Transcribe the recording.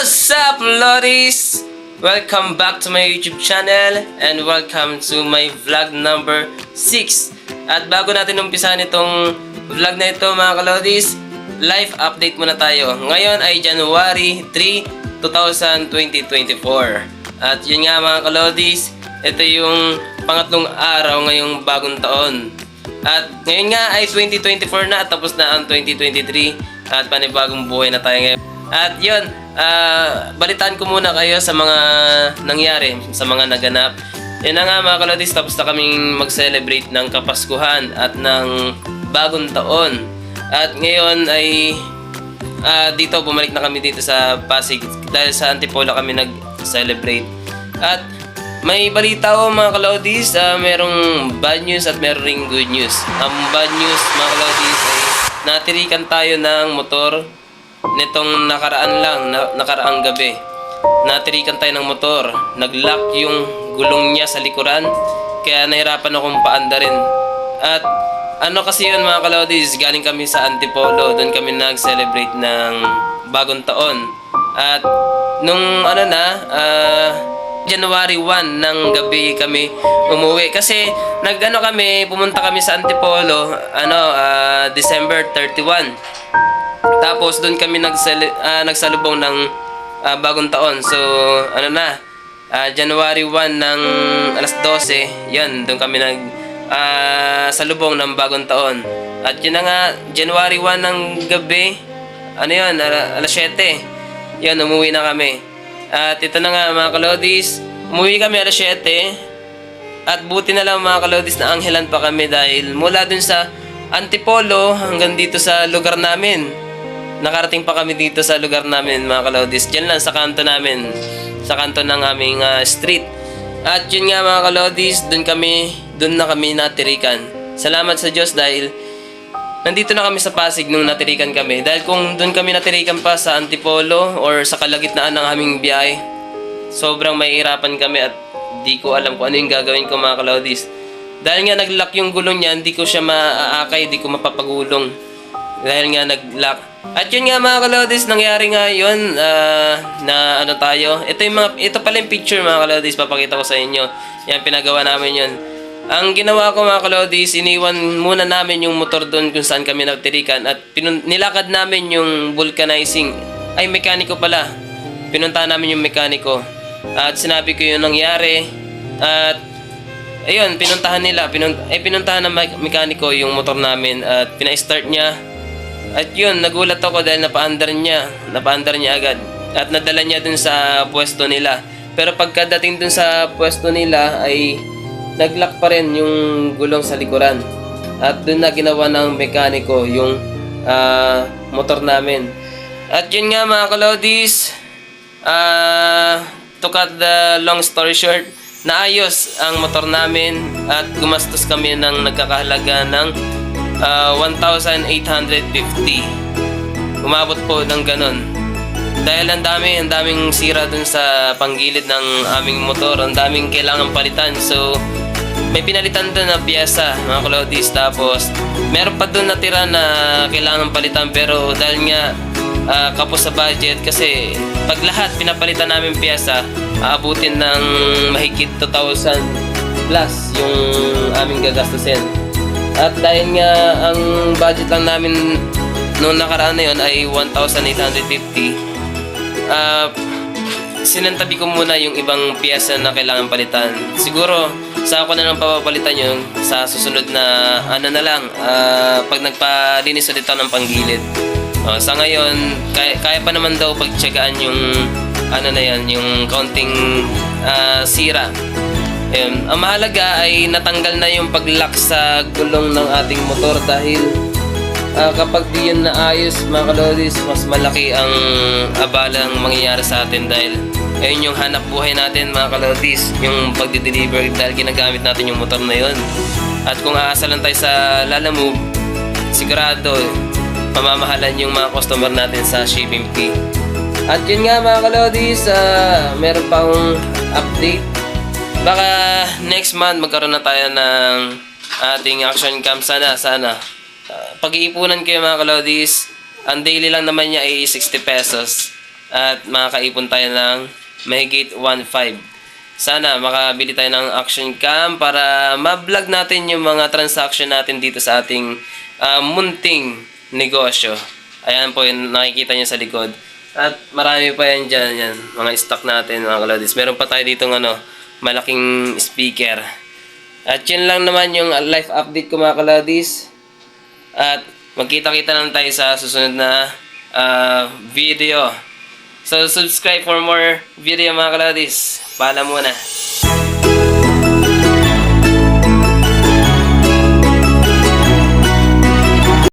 What's up, Lodis? Welcome back to my YouTube channel and welcome to my vlog number 6. At bago natin umpisahan itong vlog na ito mga kalodis, live update muna tayo. Ngayon ay January 3, 2024. At yun nga mga kalodis, ito yung pangatlong araw ngayong bagong taon. At ngayon nga ay 2024 na at tapos na ang 2023 at panibagong buhay na tayo ngayon. At yun, balitaan ko muna kayo sa mga nangyari, sa mga naganap. Yan na nga mga kalodis, tapos na kaming mag-celebrate ng Kapaskuhan at ng bagong taon. At ngayon ay dito, bumalik na kami dito sa Pasig dahil sa Antipolo kami nag-celebrate. At may balita ko mga kalodis, merong bad news at meron ring good news. Ang bad news mga kalodis ay natirikan tayo ng motor nitong nakaraang gabi. Natirikan tayo ng motor. Nag-lock yung gulong niya sa likuran, kaya nahirapan akong paandarin. At ano kasi yun mga kalodis, galing kami sa Antipolo, doon kami nag-celebrate ng bagong taon. At nung January 1 ng gabi kami umuwi kasi pumunta kami sa Antipolo December 31. Tapos doon kami nagsalubong ng bagong taon. So January 1 ng alas 12, yan, doon kami salubong ng bagong taon. At yun na nga, January 1 ng gabi, alas 7, yan, umuwi na kami. At ito na nga mga kalodis, umuwi kami alas 7. At buti na lang mga kalodis na anghelan pa kami dahil mula dun sa Antipolo hanggang dito sa lugar namin, nakarating pa kami dito sa lugar namin mga kalodis. Diyan lang sa kanto namin, sa kanto ng aming street. At yun nga mga kalodis, dun na kami natirikan. Salamat sa Diyos dahil nandito na kami sa Pasig nung natirikan kami. Dahil kung dun kami natirikan pa sa Antipolo or sa kalagitnaan ng aming biyahe, sobrang mahihirapan kami at di ko alam kung ano yung gagawin ko mga kalodis. Dahil nga nag-lock yung gulong niya, hindi ko siya maaakay, di ko mapapagulong. Dahil nga nag-lock. At yun nga mga kalodis, nangyari nga yun tayo. Ito pala yung picture mga kalodis, papakita ko sa inyo. Yan, pinagawa namin yun. Ang ginawa ko mga kalodis, iniwan muna namin yung motor doon kung saan kami natirikan at nilakad namin yung vulcanizing. Ay, mekaniko pala. Pinuntahan namin yung mekaniko. At sinabi ko yung nangyari. At ayun, pinuntahan ng mekaniko yung motor namin at pina-start niya. At yun, nagulat ako dahil napaandar niya agad. At nadala niya dun sa pwesto nila. Pero pagkadating dun sa pwesto nila ay nag-lock pa rin yung gulong sa likuran. At dun na ginawa ng mekaniko yung motor namin. At yun nga mga kalodis, to cut the long story short, naayos ang motor namin at gumastos kami ng nagkakahalaga ng 1,850. Umabot po ng ganun. Dahil ang daming sira dun sa panggilid ng aming motor, ang daming kailangan palitan. So may pinalitan dun na piyesa mga kalodis. Tapos meron pa dun natira na kailangan palitan, pero dahil nga kapos sa budget, kasi pag lahat pinapalitan namin piyesa, aabutin ng mahigit 2,000 plus yung aming gagastusin. At dahil nga ang budget lang namin noong nakaraan na yun ay 1,850, sinantabi ko muna yung ibang piyesa na kailangan palitan. Siguro sa ako na lang papapalitan yun sa susunod na pag nagpalinis ulit ako ng panggilid. Sa ngayon, kaya pa naman daw pagtsagaan yung yung kaunting sira. Ayun. Ang mahalaga ay natanggal na yung pag-lock sa gulong ng ating motor dahil kapag di yun naayos mga kalodis, mas malaki ang abalang mangyayari sa atin dahil ayun yung hanap buhay natin mga kalodis, yung pagdi-deliver dahil ginagamit natin yung motor na yun. At kung aasa lang tayo sa Lalamove, sigurado mamamahalan yung mga customer natin sa shipping fee. At yun nga mga kalodis, meron pa akong update. Baka next month magkaroon na tayo ng ating action cam. Sana. Pag-iipunan kayo mga kalodis. Ang daily lang naman niya ay 60 pesos. at makakaipon tayo ng mahigit 1.5. Sana makabili tayo ng action cam para ma-vlog natin yung mga transaction natin dito sa ating munting negosyo. Ayan po yung nakikita nyo sa likod. At marami pa yan dyan, yan, mga stock natin mga kalodis. Meron pa tayo dito malaking speaker. At yun lang naman yung live update ko mga kalodis. At magkita-kita lang tayo sa susunod na video. So subscribe for more video mga kalodis. Paalam muna.